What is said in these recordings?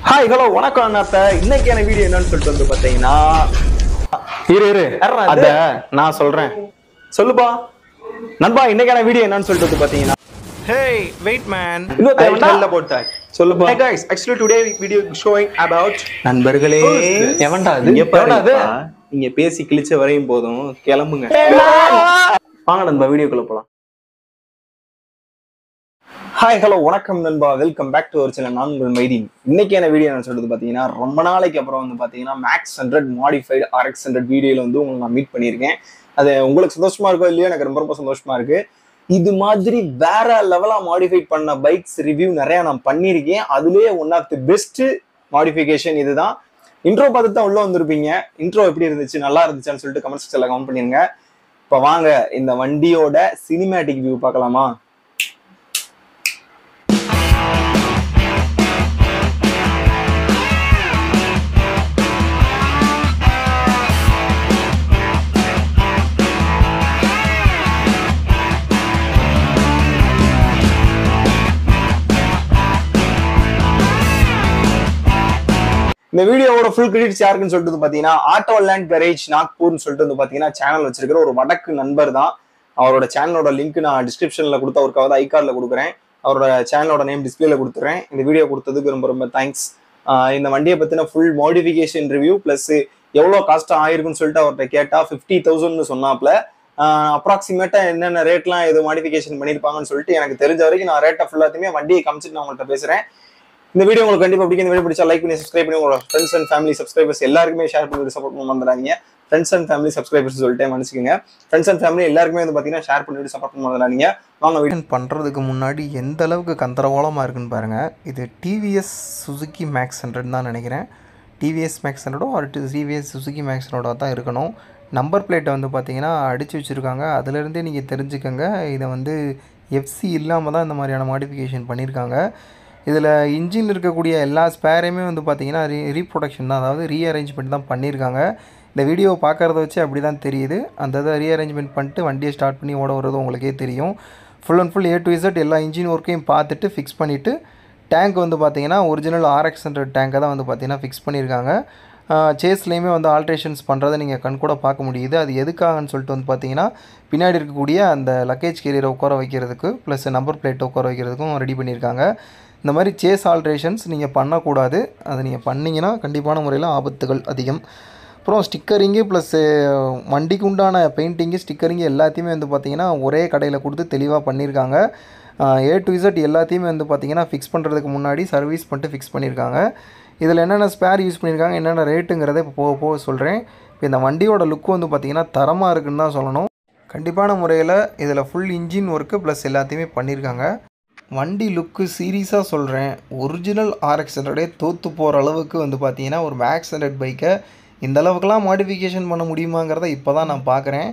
Hi hello வணக்கம் அண்ணாத்த. இன்னைக்கான video என்னன்னு சொல்லிட்டு வந்து பாத்தீங்கன்னா அத நான் சொல்றேன். சொல்லுப்பா நண்பா, இன்னைக்கான வீடியோ என்னன்னு சொல்லிட்டு வந்து பாத்தீங்கன்னா Hey, wait man. I'll tell about that. சொல்லுப்பா. Hey guys, actually today video showing about நண்பர்களே, எவன்டா அது? இங்க பாருங்க, நீங்க பேசி கிழிச்ச வரையும் போதும், கிளம்புங்க. வாங்க நண்பா, வீடியோக்குள்ள போலாம். ஹாய் ஹலோ வணக்கம் நண்பா, welcome back to our channel. நான் உங்கள் மைதீன். இன்னைக்கான வீடியோ என்ன சொல்றது பாத்தீங்கன்னா, ரொம்ப நாளைக்கு அப்புறம் வந்து பாத்தீங்கன்னா மேக்ஸ் 100 மாடிஃபைடு RX 100 வீடியோல வந்து உங்களை நான் மீட் பண்ணியிருக்கேன். அது உங்களுக்கு சந்தோஷமா இருக்கோ இல்லையோ, எனக்கு ரொம்ப ரொம்ப சந்தோஷமா இருக்கு. இது மாதிரி வேற லெவலா மாடிஃபைட் பண்ண பைக்ஸ் ரிவ்யூ நிறைய நான் பண்ணியிருக்கேன். அதுலேயே one of the best modification இதுதான். இன்ட்ரோ பார்த்துட்டு தான் உள்ள வந்திருப்பீங்க. இன்ட்ரோ எப்படி இருந்துச்சு, நல்லா இருந்துச்சான்னு சொல்லிட்டு கமெண்ட் செக்ஷன்ல கமெண்ட் பண்ணிருங்க. இப்போ வாங்க இந்த வண்டியோட சினிமேட்டிக் வியூ பார்க்கலாமா? இந்த வீடியோவோட ஃபுல் கிரெடிட்ஸ் யாருக்குன்னு சொல்லிட்டு பாத்தீங்கன்னா, ஆட்டோ லேண்ட் கரேஜ் நாக்பூர்னு சொல்லிட்டு வந்து பாத்தீங்கன்னா சேனல் வச்சிருக்கிற ஒரு வடக்கு நண்பர் தான். அவரோட சேனலோட லிங்க் நான் டிஸ்கிரிப்ஷன்ல கொடுத்து அவருக்காவது ஐகார்ட்ல கொடுக்குறேன். அவரோட சேனலோட நேம் டிஸ்பிளேல கொடுத்துறேன். இந்த வீடியோ கொடுத்ததுக்கு ரொம்ப ரொம்ப தேங்க்ஸ். இந்த வண்டியை பத்தின ஃபுல் மாடிஃபிகேஷன் ரிவ்யூ பிளஸ் எவ்வளோ காஸ்ட் ஆயிருக்குன்னு சொல்லிட்டு அவர்கிட்ட கேட்டா 50,000 சொன்னாப்ல. அப்ராக்சிமேட்டா என்னென்ன ரேட்லாம் எது மாடிஃபிகேஷன் பண்ணியிருப்பாங்கன்னு சொல்லிட்டு எனக்கு தெரிஞ்ச வரைக்கும் நான் ரேட்டை ஃபுல்லாத்தையுமே வண்டியை காமிச்சிட்டு நான் உங்கள்கிட்ட பேசுறேன். இந்த வீடியோ உங்களுக்கு கண்டிப்பா பிடிக்கும். இந்த வீடியோ பிடிச்சா லைக் பண்ணி சப்ஸ்கிரைப் பண்ணி உங்களோட ஃப்ரெண்ட்ஸ் அண்ட் ஃபேமிலி சப்ஸ்கிரைபர்ஸ் எல்லாருக்குமே ஷேர் பண்ணி சப்போர்ட் பண்ண வந்துடாதீங்க. ஃப்ரெண்ட்ஸ் அண்ட் ஃபேமிலி சப்ஸ்கிரைபர்ஸ் சொல்லிட்டே மன்னிச்சுக்கோங்க. ஃப்ரெண்ட்ஸ் அண்ட் ஃபேமிலி எல்லாருக்குமே வந்து பார்த்தீங்கன்னா ஷேர் பண்ணி சப்போர்ட் பண்ண வந்துடாதீங்க. வாங்க வீடியோ பண்ணுறதுக்கு முன்னாடி எந்த அளவுக்கு கந்தரகோலமாக இருக்குன்னு பாருங்கள். இது டிவிஎஸ் சுசுகி மேக்ஸ் 100 தான் நினைக்கிறேன். டிவிஎஸ் மேக்ஸ் 100 ஒரு டிவிஎஸ் சுசுகி மேக்ஸ் 100 தான் இருக்கணும். நம்பர் பிளேட்டை வந்து பார்த்தீங்கன்னா அடித்து வச்சுருக்காங்க. அதுலேருந்தே நீங்கள் தெரிஞ்சுக்கோங்க, இதை வந்து எஃப்சி இல்லாமல் தான் இந்த மாதிரியான மாடிஃபிகேஷன் பண்ணியிருக்காங்க. இதில் இன்ஜின் இருக்கக்கூடிய எல்லா ஸ்பேரையுமே வந்து பார்த்திங்கன்னா ரீப்ரொடக்ஷன் தான், அதாவது ரீஅரேஞ்ச்மெண்ட் தான் பண்ணியிருக்காங்க. இந்த வீடியோவை பார்க்குறத வச்சு அப்படி தான் தெரியுது. அந்த இதை ரீஅரேஞ்ச்மெண்ட் பண்ணிட்டு வண்டியை ஸ்டார்ட் பண்ணி ஓட வர்றது உங்களுக்கே தெரியும். Full and full A to Z எல்லா இன்ஜின் ஒர்க்கையும் பார்த்துட்டு ஃபிக்ஸ் பண்ணிவிட்டு டேங்க் வந்து பார்த்திங்கன்னா ஒரிஜினல் RX 100 டேங்கை தான் வந்து பார்த்திங்கன்னா ஃபிக்ஸ் பண்ணியிருக்காங்க. சேஸ்லேயுமே வந்து ஆல்ட்ரேஷன்ஸ் பண்ணுறதை நீங்கள் கண் கூட பார்க்க முடியுது. அது எதுக்காகன்னு சொல்லிட்டு வந்து பார்த்திங்கன்னா, பின்னாடி இருக்கக்கூடிய அந்த லக்கேஜ் கேரியரை உட்கார வைக்கிறதுக்கு ப்ளஸ் நம்பர் பிளேட்டை உட்கார வைக்கிறதுக்கும் ரெடி பண்ணியிருக்காங்க. இந்த மாதிரி சேஸ் ஆல்ட்ரேஷன்ஸ் நீங்கள் பண்ணக்கூடாது. அது நீங்கள் பண்ணிங்கன்னா கண்டிப்பான முறையில் ஆபத்துகள் அதிகம். அப்புறம் ஸ்டிக்கரிங்கு ப்ளஸ் வண்டிக்கு உண்டான பெயிண்டிங்கு ஸ்டிக்கரிங்கு எல்லாத்தையுமே வந்து பார்த்திங்கன்னா ஒரே கடையில் கொடுத்து தெளிவாக பண்ணியிருக்காங்க. A to Z எல்லாத்தையுமே வந்து பார்த்திங்கன்னா ஃபிக்ஸ் பண்ணுறதுக்கு முன்னாடி சர்வீஸ் பண்ணிட்டு ஃபிக்ஸ் பண்ணியிருக்காங்க. இதில் என்னென்ன ஸ்பேர் யூஸ் பண்ணியிருக்காங்க, என்னென்ன ரேட்டுங்கிறத இப்போ போக போக சொல்கிறேன். இப்போ இந்த வண்டியோட லுக்கு வந்து பார்த்திங்கன்னா தரமாக இருக்குன்னு தான் சொல்லணும். கண்டிப்பான முறையில் இதில் ஃபுல் இன்ஜின் ஒர்க்கு ப்ளஸ் எல்லாத்தையுமே பண்ணியிருக்காங்க. வண்டி லுக்கு சீரியஸாக சொல்கிறேன், ஒரிஜினல் RX 100 தோற்று போகிற அளவுக்கு வந்து பார்த்தீங்கன்னா ஒரு மேக்ஸ் 100 பைக்கை இந்த அளவுக்குலாம் மாடிஃபிகேஷன் பண்ண முடியுமாங்கிறத இப்போ தான் நான் பார்க்குறேன்.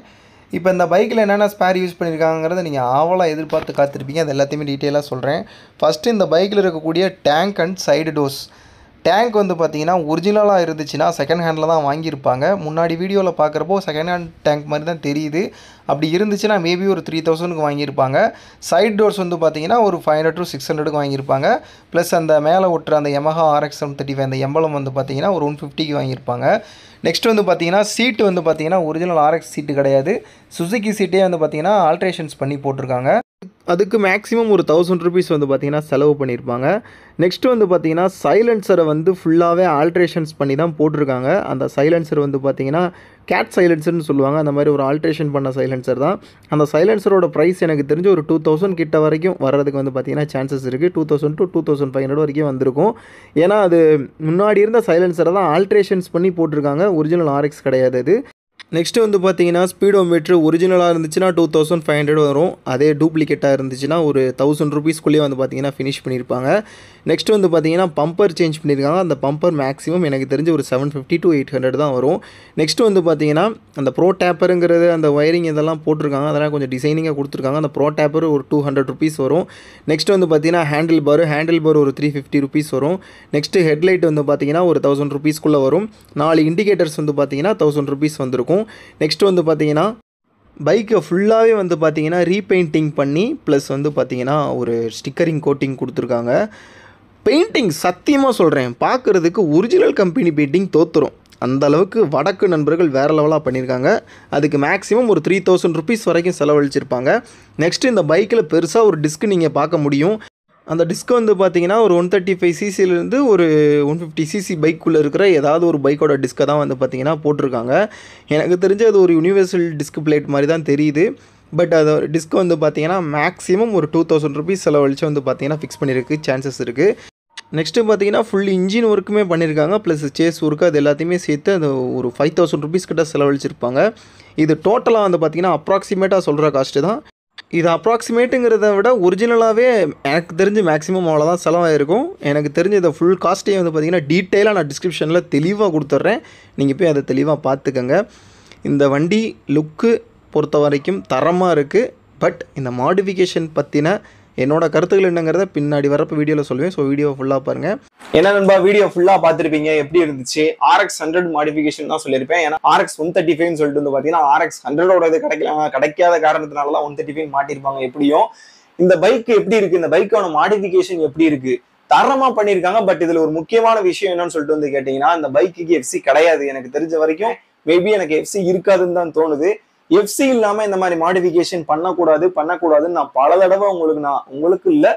இப்போ இந்த பைக்கில் என்னென்ன ஸ்பேர் யூஸ் பண்ணியிருக்காங்கிறத நீங்கள் ஆவலாக எதிர்பார்த்து காத்திருப்பீங்க. அது எல்லாத்தையுமே டீட்டெயிலாக சொல்கிறேன். ஃபஸ்ட்டு இந்த பைக்கில் இருக்கக்கூடிய tank and side doors. Tank வந்து பார்த்திங்கன்னா ஒரிஜினலாக இருந்துச்சுன்னா செகண்ட் ஹேண்டில் தான் வாங்கியிருப்பாங்க. முன்னாடி வீடியோவில் பார்க்குறப்போ செகண்ட் ஹேண்ட் டேங்க் மாதிரி தான் தெரியுது. அப்படி இருந்துச்சுன்னா மேபி ஒரு 3,000க்கு வாங்கியிருப்பாங்க. சைட் டோர்ஸ் வந்து பார்த்திங்கன்னா ஒரு 500 to 600க்கு வாங்கியிருப்பாங்க. ப்ளஸ் அந்த மேலே ஒட்டுற அந்த Yamaha RX 735 அந்த எம்பளம் வந்து பார்த்திங்கன்னா ஒரு 150க்கு வாங்கியிருப்பாங்க. நெக்ஸ்ட் வந்து பார்த்திங்கன்னா சீட்டு வந்து பார்த்திங்கன்னா ஒரிஜினல் RX சீட்டு கிடையாது, சுசுகி சீட்டே வந்து பார்த்திங்கன்னா ஆல்ட்ரேஷன்ஸ் பண்ணி போட்டிருக்காங்க. அதுக்கு மேக்ஸிமம் ஒரு 1000 rupees வந்து பார்த்திங்கன்னா செலவு பண்ணியிருப்பாங்க. நெக்ஸ்ட்டு வந்து பார்த்திங்கன்னா சைலன்சரை வந்து ஃபுல்லாகவே ஆல்ட்ரேஷன்ஸ் பண்ணி தான் போட்டிருக்காங்க. அந்த சைலன்சர் வந்து பார்த்திங்கன்னா கேட் சைலன்சர்னு சொல்லுவாங்க. அந்த மாதிரி ஒரு ஆல்ட்ரேஷன் பண்ண சைலன்சர் தான். அந்த சைலன்சரோட ப்ரைஸ் எனக்கு தெரிஞ்சு ஒரு 2,000 கிட்ட வரைக்கும் வர்றதுக்கு வந்து பார்த்திங்கன்னா சான்சஸ் இருக்குது. 2,000 to 2,500 வரைக்கும் வந்திருக்கும். ஏன்னா அது முன்னாடி இருந்த சைலன்சரை தான் ஆல்ட்ரேஷன்ஸ் பண்ணி போட்டிருக்காங்க, ஒரிஜினல் RX கிடையாது அது. நெக்ஸ்ட்டு வந்து பார்த்தீங்கன்னா ஸ்பீடோமீட்ரு ஒரிஜினலாக இருந்துச்சுன்னா 2,500 வரும். அதே டூப்ளிகேட்டாக இருந்துச்சுன்னா ஒரு 1000 rupeesக்குள்ளேயே வந்து பார்த்தீங்கன்னா ஃபினிஷ் பண்ணியிருப்பாங்க. நெக்ஸ்ட்டு வந்து பார்த்தீங்கன்னா பம்பர் சேஞ்ச் பண்ணியிருக்காங்க. அந்த பம்பர் மேக்ஸிமம் எனக்கு தெரிஞ்சு ஒரு 750 to 800 தான் வரும். நெக்ஸ்ட்டு வந்து பார்த்தீங்கன்னா அந்த ப்ரோ டேப்பருங்கிறது அந்த ஒயரிங் இதெல்லாம் போட்டிருக்காங்க. அதெல்லாம் கொஞ்சம் டிசைனிங்காக கொடுத்துருக்காங்க. அந்த ப்ரோ டேப்பர் ஒரு 200 rupees வரும். நெக்ஸ்ட்டு வந்து பார்த்தீங்கன்னா ஹேண்டில் பார் ஒரு 350 rupees வரும். நெக்ஸ்ட்டு ஹெட்லைட் வந்து பார்த்தீங்கன்னா ஒரு 1000 rupeesக்குள்ளே வரும். 4 இண்டிகேட்டர்ஸ் வந்து பார்த்தீங்கன்னா 1000 rupees வந்திருக்கும். நெக்ஸ்ட் வந்து பார்த்தீங்கன்னா பைக்கை ஃபுல்லாகவே வந்து பார்த்தீங்கன்னா ரீபெயிண்டிங் பண்ணி ப்ளஸ் வந்து பார்த்தீங்கன்னா ஒரு ஸ்டிக்கரிங் கோட்டிங் கொடுத்துருக்காங்க. பெயிண்டிங் சத்தியமாக சொல்கிறேன், பார்க்குறதுக்கு ஒரிஜினல் கம்பெனி பெயிண்டிங் தோற்றுரும். அந்த அளவுக்கு வடக்கு நண்பர்கள் வேறு லெவலாக பண்ணியிருக்காங்க. அதுக்கு மேக்ஸிமம் ஒரு 3000 ருபீஸ் வரைக்கும் செலவழிச்சிருப்பாங்க. நெக்ஸ்ட்டு இந்த பைக்கில் பெருசாக ஒரு டிஸ்க் நீங்கள் பார்க்க முடியும். அந்த டிஸ்க் வந்து பார்த்தீங்கன்னா ஒரு 135 சிசிலேருந்து ஒரு 150 சிசி பைக்குள்ளே இருக்கிற ஏதாவது ஒரு பைக்கோட டிஸ்க்கை தான் வந்து பார்த்தீங்கன்னா போட்டிருக்காங்க. எனக்கு தெரிஞ்சு அது ஒரு யூனிவர்சல் டிஸ்க் பிளேட் மாதிரி தான் தெரியுது. பட் அது டிஸ்க் வந்து பார்த்தீங்கன்னா மேக்ஸிமம் ஒரு 2000 ருபீஸ் செலவழிச்சு வந்து பார்த்தீங்கன்னா ஃபிக்ஸ் பண்ணியிருக்கு சான்சஸ் இருக்குது. நெக்ஸ்ட்டு பார்த்தீங்கன்னா ஃபுல் இன்ஜின் ஒர்க்குமே பண்ணியிருக்காங்க, ப்ளஸ் சேஸ் ஒர்க்கு, அது எல்லாத்தையுமே சேர்த்து அது ஒரு 5000 ருபீஸ் கிட்ட செலவழிச்சிருப்பாங்க. இது டோட்டலாக வந்து பார்த்தீங்கன்னா அப்ராக்சிமேட்டாக சொல்கிற காஸ்ட்டு தான். இது அப்ராக்சிமேட்டுங்கிறத விட ஒரிஜினலாகவே எனக்கு தெரிஞ்சு மேக்ஸிமம் அவ்வளோதான் செலவாயிருக்கும். எனக்கு தெரிஞ்ச இதை ஃபுல் காஸ்ட்டையும் வந்து பார்த்திங்கன்னா டீட்டெயிலாக நான் டிஸ்கிரிப்ஷனில் தெளிவாக கொடுத்துட்றேன். நீங்கள் போய் அதை தெளிவாக பார்த்துக்கங்க. இந்த வண்டி லுக்கு பொறுத்த வரைக்கும் தரமாக இருக்குது. பட் இந்த மாடிஃபிகேஷன் பற்றின என்னோட கருத்துக்கள் என்னங்கிறத பின்னாடி வரப்போ வீடியோவில் சொல்லுவேன். ஸோ வீடியோவை ஃபுல்லாக பாருங்கள். என்ன நண்பா, வீடியோ ஃபுல்லாக பார்த்துருப்பீங்க, எப்படி இருந்துச்சு? RX 100 மாடிஃபிகேஷன் தான் சொல்லியிருப்பேன். ஏன்னா RX 135 சொல்லிட்டு வந்து பார்த்தீங்கன்னா RX 100ஓட இது கிடைக்காத காரணத்தினால தான் 135 மாட்டியிருப்பாங்க. எப்படியும் இந்த பைக் எப்படி இருக்கு, இந்த பைக்கோட மாடிஃபிகேஷன் எப்படி இருக்கு, தரமா பண்ணியிருக்காங்க. பட் இதுல ஒரு முக்கியமான விஷயம் என்னன்னு சொல்லிட்டு வந்து கேட்டீங்கன்னா, இந்த பைக்குக்கு FC கிடையாது. எனக்கு தெரிஞ்ச வரைக்கும் மேபி எனக்கு FC இருக்காதுன்னு தான் தோணுது. FC இல்லாம இந்த மாதிரி மாடிஃபிகேஷன் பண்ணக்கூடாதுன்னு நான் பல தடவை உங்களுக்கு இல்ல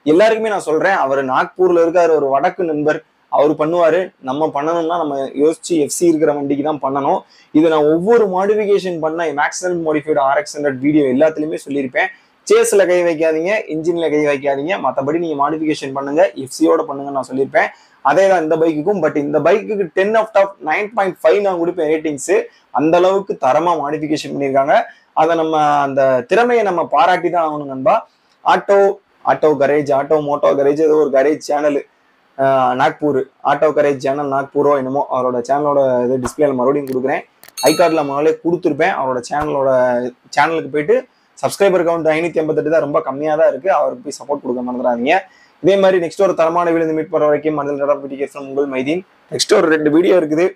எல்லாருக்குமே நான் சொல்றேன். அவர் நாக்பூர்ல இருக்காரு, ஒரு வடக்கு நண்பர், அவர் பண்ணுவாரு. நம்ம பண்ணணும்னா நம்ம யோசிச்சு FC இருக்கிற வண்டிக்கு தான் பண்ணணும். இது நான் ஒவ்வொரு மாடிஃபிகேஷன் பண்ண மேக்ஸிமம் மாடிஃபைடு RX 100 வீடியோ எல்லாத்துலயுமே சொல்லியிருப்பேன். சேஸ்ல கை வைக்காதீங்க, இன்ஜின்ல கை வைக்காதீங்க, மற்றபடி நீங்க மாடிஃபிகேஷன் பண்ணுங்க, FCயோட பண்ணுங்க நான் சொல்லியிருப்பேன். அதே தான் இந்த பைக்குக்கும். பட் இந்த பைக்குக்கு 10/9.5 நான் கொடுப்பேன் ரேட்டிங்ஸ். அந்த அளவுக்கு தரமா மாடிஃபிகேஷன் பண்ணியிருக்காங்க. அதை நம்ம அந்த திறமையை நம்ம பாராட்டி தான் ஆகணும் நண்பா. Auto garage, auto moto garage, ஏதோ ஒரு garage channel Nagpur, auto garage channel நாக்பூரோ என்னமோ, அவரோட சேனலோட இது டிஸ்பிளேல மறுபடியும் கொடுக்குறேன். ஐகார்டில் முதல்ல கொடுத்துருப்பேன். அவரோட சேனலுக்கு போயிட்டு சப்ஸ்கிரைபர் கவுண்ட் 558 தான், ரொம்ப கம்மியாக தான் இருக்குது. அவருக்கு போய் சப்போர்ட் கொடுக்க மறந்துடாதீங்க. இதே மாதிரி நெக்ஸ்ட் ஒரு தரமான வீடியோ மீட் பண்ணுற வரைக்கும் உங்கள் மைதீன். நெக்ஸ்ட் ஒரு 2 வீடியோ இருக்குது.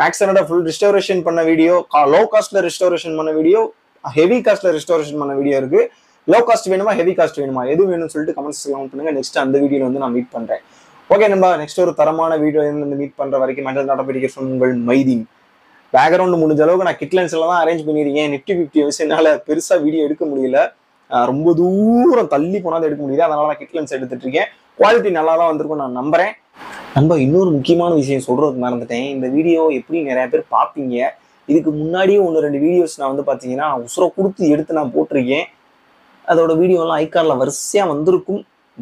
மேக்ஸனோட ஃபுல் ரெஸ்டோரேஷன் பண்ண வீடியோ, லோ காஸ்ட்ல ரெஸ்டோரேஷன் பண்ண வீடியோ, ஹெவி காஸ்ட்ல ரெஸ்டோரேஷன் பண்ண வீடியோ இருக்கு. லோ காஸ்ட் வேணுமா, ஹெவி காஸ்ட் வேணுமா, எது வேணும்னு சொல்லிட்டு கமெண்ட்ஸ் கமெண்ட் பண்ணுங்க. நெக்ஸ்ட் அந்த வீடியோல வந்து நான் மீட் பண்றேன். ஓகே நண்பா, நெக்ஸ்ட் ஒரு தரமான வீடியோ மீட் பண்ற வரைக்கும் உங்கள் மைதீன். பேக்ரவுண்ட் முடிஞ்ச அளவுக்கு நான் கிட்லன்ஸ்ல தான் அரேஞ்ச் பண்ணிருக்கேன். Nifty 50 வச்சு என்னால பெருசா வீடியோ எடுக்க முடியல. ரொம்ப தூரம் தள்ளி போனாலும் எடுக்க முடியல. அதனால நான் கிட்லன்ஸ் எடுத்துட்டு இருக்கேன். குவாலிட்டி நல்லா தான் வந்திருக்கும் நான் நம்புறேன். நண்பா, இன்னொரு முக்கியமான விஷயம் சொல்றதுக்கு மறந்துட்டேன். இந்த வீடியோ எப்படி நிறைய பேர் பார்ப்பீங்க. இதுக்கு முன்னாடியே 1-2 வீடியோஸ் நான் வந்து பார்த்தீங்கன்னா உசுரை கொடுத்து எடுத்து நான் போட்டிருக்கேன். அதோட வீடியோலாம் ஐகார்ல வரிசையா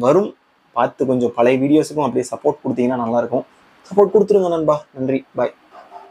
வரும். பார்த்து கொஞ்சம் பழைய வீடியோஸுக்கும் அப்படியே சப்போர்ட் கொடுத்தீங்கன்னா நல்லா இருக்கும். சப்போர்ட் கொடுத்துருங்க நண்பா. நன்றி, பாய்.